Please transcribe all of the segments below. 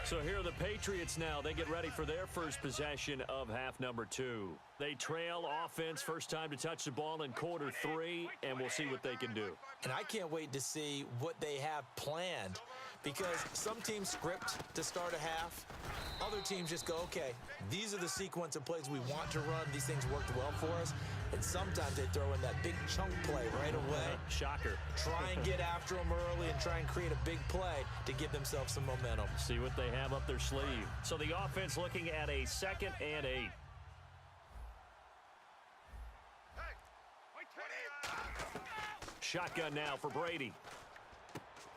So here are the Patriots now. They get ready for their first possession of half number 2. They trail offense, first time to touch the ball in quarter 3, and we'll see what they can do. And I can't wait to see what they have planned, because some teams script to start a half. Other teams just go, okay, these are the sequence of plays we want to run. These things worked well for us. And sometimes they throw in that big chunk play right away. Shocker. Try and get after them early and try and create a big play to give themselves some momentum. See what they have up their sleeve. So the offense looking at a 2nd and 8. Shotgun now for Brady.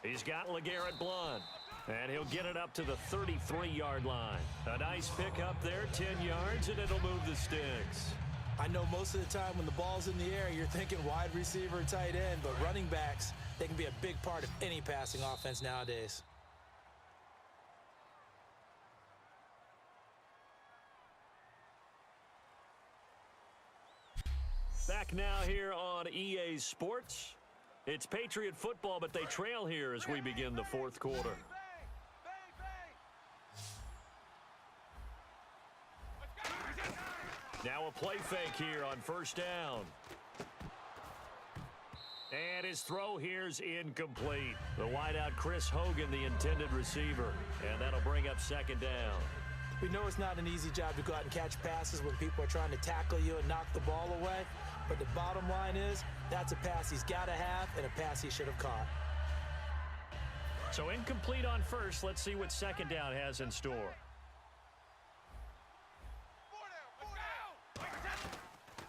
He's got LeGarrette Blount. And he'll get it up to the 33-yard line. A nice pickup there, 10 yards, and it'll move the sticks. I know most of the time when the ball's in the air, you're thinking wide receiver, tight end, but running backs, they can be a big part of any passing offense nowadays. Back now here on EA Sports. It's Patriot football, but they trail here as we begin the 4th quarter. Now a play fake here on first down. And his throw here's incomplete. The wideout Chris Hogan, the intended receiver. And that'll bring up 2nd down. We know it's not an easy job to go out and catch passes when people are trying to tackle you and knock the ball away. But the bottom line is, that's a pass he's got to have and a pass he should have caught. So incomplete on first. Let's see what 2nd down has in store.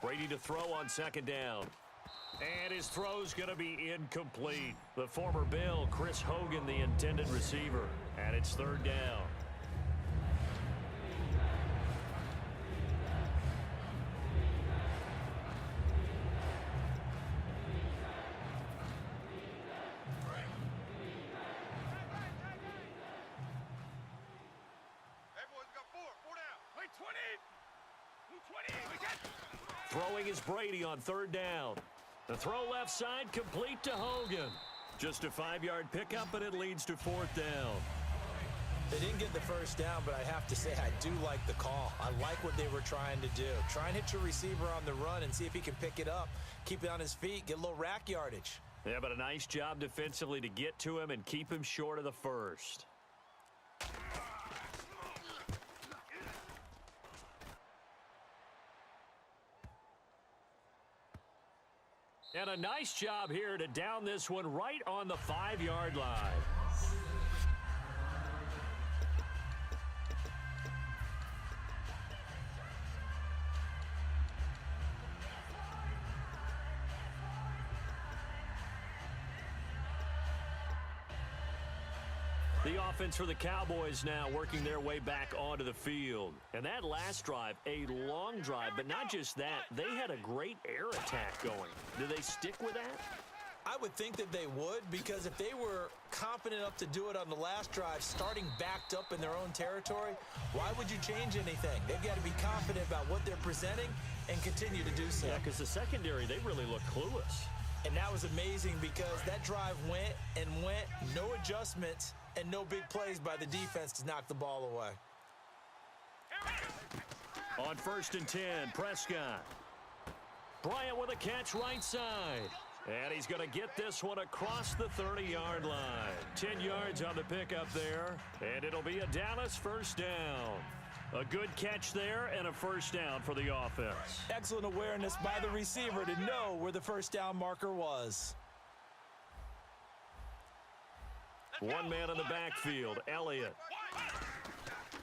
Brady to throw on 2nd down. And his throw's going to be incomplete. The former Bill, Chris Hogan, the intended receiver. And it's 3rd down. Throwing is Brady on 3rd down. The throw left side complete to Hogan. Just a 5-yard pickup, and it leads to 4th down. They didn't get the first down, but I have to say I do like the call. I like what they were trying to do. Try and hit your receiver on the run and see if he can pick it up. Keep it on his feet, get a little rack yardage. Yeah, but a nice job defensively to get to him and keep him short of the first. And a nice job here to down this one right on the 5-yard line. The offense for the Cowboys now working their way back onto the field. And that last drive, a long drive, but not just that, they had a great air attack going. Do they stick with that? I would think that they would, because if they were confident enough to do it on the last drive, starting backed up in their own territory, why would you change anything? They've got to be confident about what they're presenting and continue to do so. Yeah, because the secondary, they really look clueless. And that was amazing because that drive went and went, no adjustments, and no big plays by the defense to knock the ball away. On 1st and 10, Prescott. Bryant with a catch right side. And he's going to get this one across the 30-yard line. 10 yards on the pickup there. And it'll be a Dallas first down. A good catch there and a first down for the offense. Excellent awareness by the receiver to know where the first down marker was. One man in the backfield, Elliott.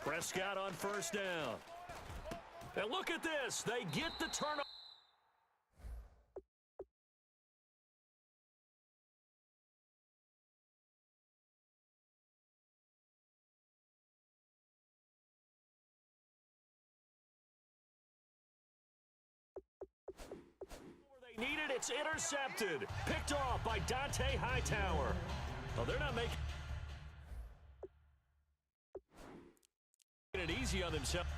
Prescott on first down. And look at this. They get the turnover. They need it. It's intercepted. Picked off by Dante Hightower. Well, they're not making it easy on themselves.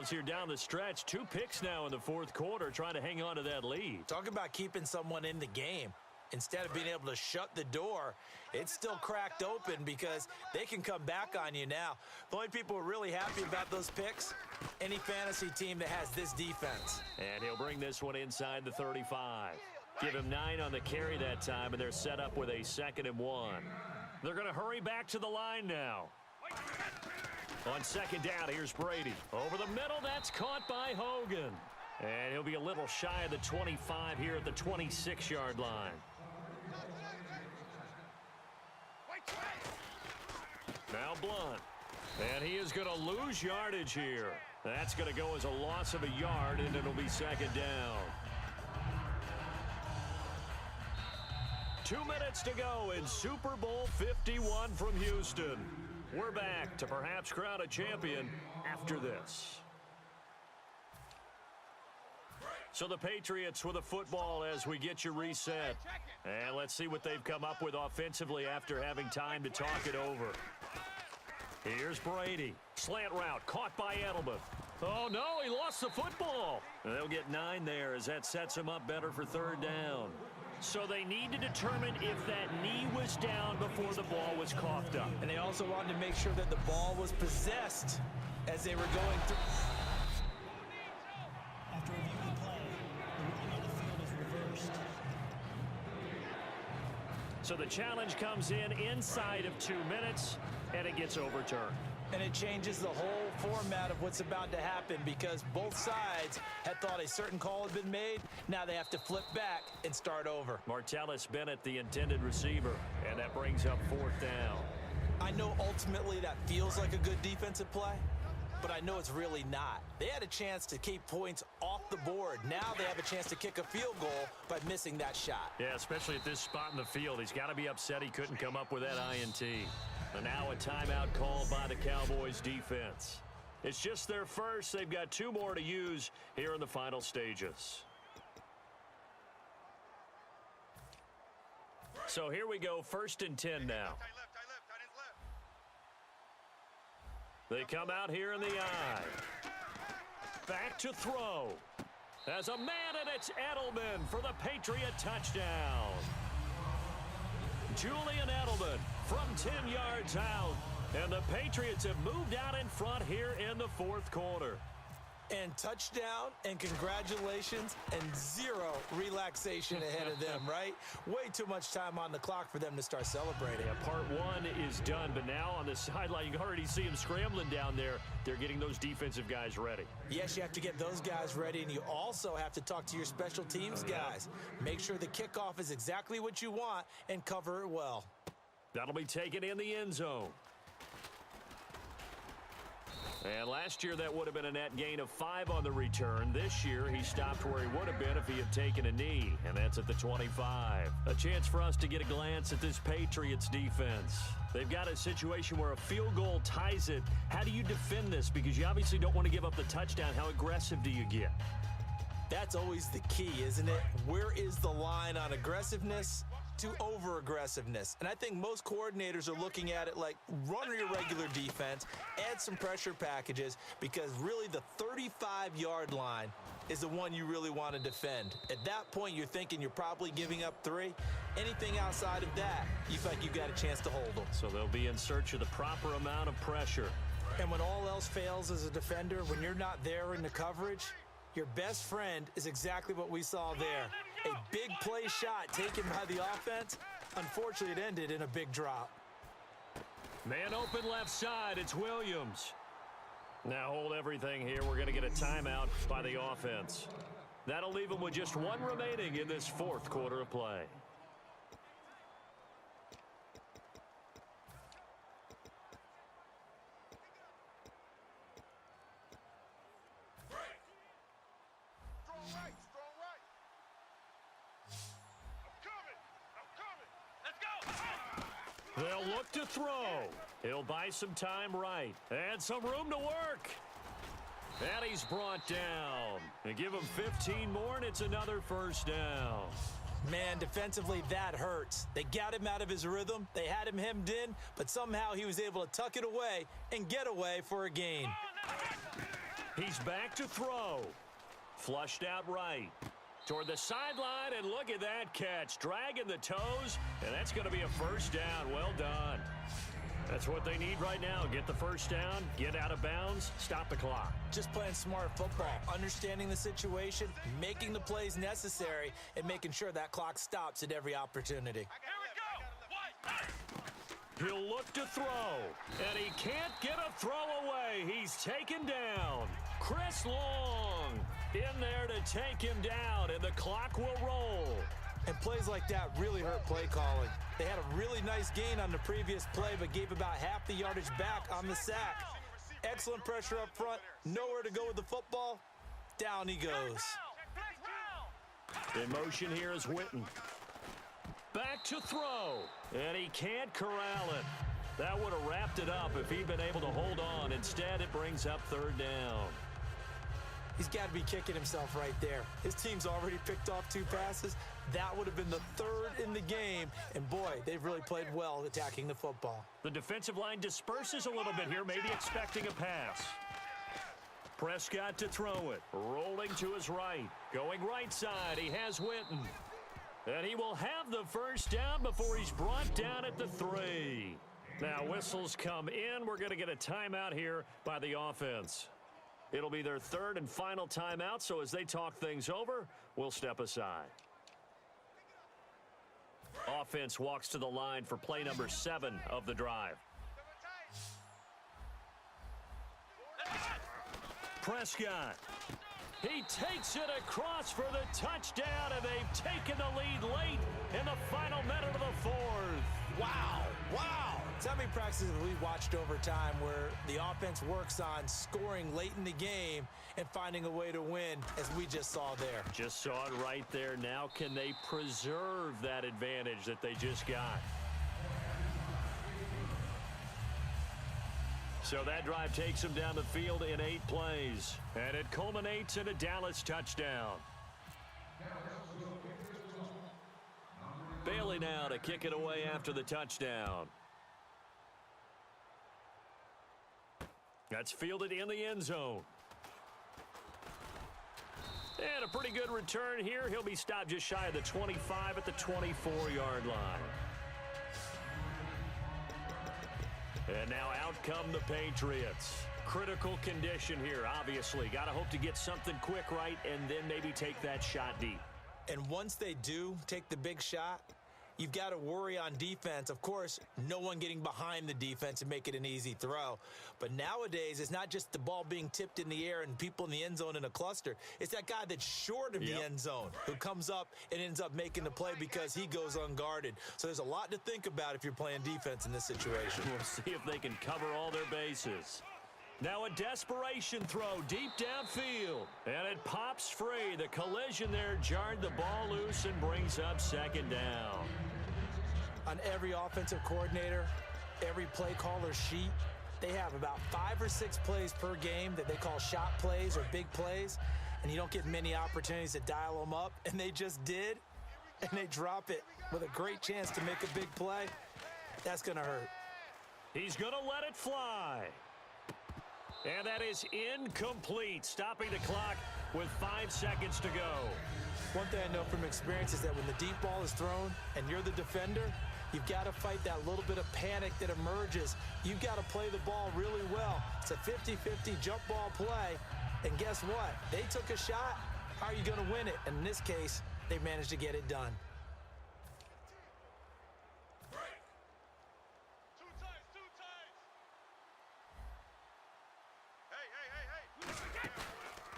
Here down the stretch, 2 picks now in the fourth quarter, trying to hang on to that lead. Talk about keeping someone in the game. Instead of being able to shut the door, it's still cracked open because they can come back on you now. The only people who are really happy about those picks, any fantasy team that has this defense. And he'll bring this one inside the 35. Give him 9 on the carry that time, and they're set up with a 2nd and 1. They're going to hurry back to the line now. On 2nd down, here's Brady. Over the middle, that's caught by Hogan. And he'll be a little shy of the 25 here at the 26-yard line. Now Blunt. And he is going to lose yardage here. That's going to go as a loss of a yard, and it'll be 2nd down. 2 minutes to go in Super Bowl 51 from Houston. We're back to perhaps crown a champion after this. So the Patriots with a football as we get you reset. And let's see what they've come up with offensively after having time to talk it over. Here's Brady. Slant route caught by Edelman. Oh, no, he lost the football. And they'll get 9 there as that sets him up better for 3rd down. So they need to determine if that knee was down before the ball was coughed up. And they also wanted to make sure that the ball was possessed as they were going through. After reviewing the play, the ruling on the field is reversed. So the challenge comes in inside of 2 minutes, and it gets overturned. And it changes the whole format of what's about to happen because both sides had thought a certain call had been made. Now they have to flip back and start over. Martellus Bennett, the intended receiver, and that brings up 4th down. I know ultimately that feels like a good defensive play, but I know it's really not. They had a chance to keep points off the board. Now they have a chance to kick a field goal by missing that shot. Yeah, especially at this spot in the field. He's got to be upset he couldn't come up with that INT. And now a timeout called by the Cowboys defense. It's just their first. They've got 2 more to use here in the final stages. So here we go, 1st and 10 now. They come out here in the eye. Back to throw. As a man, and it's Edelman for the Patriot touchdown. Julian Edelman from 10 yards out. And the Patriots have moved out in front here in the 4th quarter. And touchdown and congratulations and 0 relaxation ahead of them, right? Way too much time on the clock for them to start celebrating. Yeah, part 1 is done, but now on the sideline, you can already see them scrambling down there. They're getting those defensive guys ready. Yes, you have to get those guys ready, and you also have to talk to your special teams guys. Make sure the kickoff is exactly what you want and cover it well. That'll be taken in the end zone. And last year, that would have been a net gain of 5 on the return. This year, he stopped where he would have been if he had taken a knee, and that's at the 25. A chance for us to get a glance at this Patriots defense. They've got a situation where a field goal ties it. How do you defend this? Because you obviously don't want to give up the touchdown. How aggressive do you get? That's always the key, isn't it? Where is the line on aggressiveness to over-aggressiveness? And I think most coordinators are looking at it like run your regular defense, add some pressure packages, because really the 35-yard line is the one you really want to defend. At that point, you're thinking you're probably giving up 3. Anything outside of that, you feel like you've got a chance to hold them. So they'll be in search of the proper amount of pressure. And when all else fails as a defender, when you're not there in the coverage, your best friend is exactly what we saw there. A big play shot taken by the offense. Unfortunately, it ended in a big drop. Man open left side. It's Williams. Now hold everything here. We're going to get a timeout by the offense. That'll leave them with just 1 remaining in this 4th quarter of play. They'll look to throw. He'll buy some time right. And some room to work. And he's brought down. And give him 15 more, and it's another 1st down. Man, defensively, that hurts. They got him out of his rhythm. They had him hemmed in, but somehow he was able to tuck it away and get away for a gain. He's back to throw. Flushed out right. Toward the sideline, and look at that catch. Dragging the toes, and that's going to be a first down. Well done. That's what they need right now. Get the first down, get out of bounds, stop the clock. Just playing smart football, understanding the situation, making the plays necessary, and making sure that clock stops at every opportunity. He'll look to throw, and he can't get a throw away. He's taken down. Chris Long in there to take him down, and the clock will roll. And plays like that really hurt play calling. They had a really nice gain on the previous play, but gave about half the yardage back on the sack. Excellent pressure up front. Nowhere to go with the football. Down he goes. In motion here is Witten. Back to throw, and he can't corral it. That would have wrapped it up if he'd been able to hold on. Instead, it brings up third down. He's got to be kicking himself right there. His team's already picked off 2 passes. That would have been the 3rd in the game. And, boy, they've really played well attacking the football. The defensive line disperses a little bit here, maybe expecting a pass. Prescott to throw it. Rolling to his right. Going right side. He has Witten. And he will have the first down before he's brought down at the 3. Now, whistles come in. We're going to get a timeout here by the offense. It'll be their 3rd and final timeout, so as they talk things over, we'll step aside. Offense walks to the line for play number 7 of the drive. Prescott. He takes it across for the touchdown, and they've taken the lead late in the final minute of the 4th. Wow. Wow. So how many practices have we watched over time where the offense works on scoring late in the game and finding a way to win, as we just saw there? Just saw it right there. Now can they preserve that advantage that they just got? So that drive takes them down the field in 8 plays, and it culminates in a Dallas touchdown. Bailey now to kick it away after the touchdown. That's fielded in the end zone. And a pretty good return here. He'll be stopped just shy of the 25 at the 24-yard line. And now out come the Patriots. Critical condition here, obviously. Got to hope to get something quick right and then maybe take that shot deep. And once they do take the big shot, you've got to worry on defense. Of course, no one getting behind the defense and make it an easy throw. But nowadays, it's not just the ball being tipped in the air and people in the end zone in a cluster. It's that guy that's short of the end zone who comes up and ends up making the play because he goes unguarded. So there's a lot to think about if you're playing defense in this situation. We'll see if they can cover all their bases. Now a desperation throw deep downfield, and it pops free. The collision there jarred the ball loose and brings up 2nd down. On every offensive coordinator, every play caller sheet, they have about 5 or 6 plays per game that they call shot plays or big plays, and you don't get many opportunities to dial them up, and they just did, and they drop it with a great chance to make a big play. That's going to hurt. He's going to let it fly. And that is incomplete, stopping the clock with 5 seconds to go. One thing I know from experience is that when the deep ball is thrown and you're the defender, you've got to fight that little bit of panic that emerges. You've got to play the ball really well. It's a 50-50 jump ball play. And guess what? They took a shot. How are you going to win it? And in this case, they managed to get it done.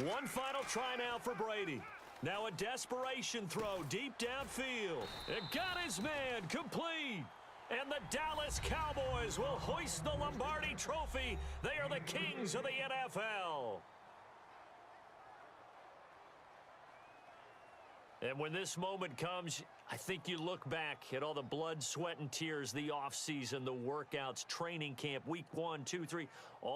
One final try now for Brady. Now a desperation throw deep downfield. It got his man complete. And the Dallas Cowboys will hoist the Lombardi Trophy. They are the kings of the NFL. And when this moment comes, I think you look back at all the blood, sweat, and tears, the offseason, the workouts, training camp, week 1, 2, 3, all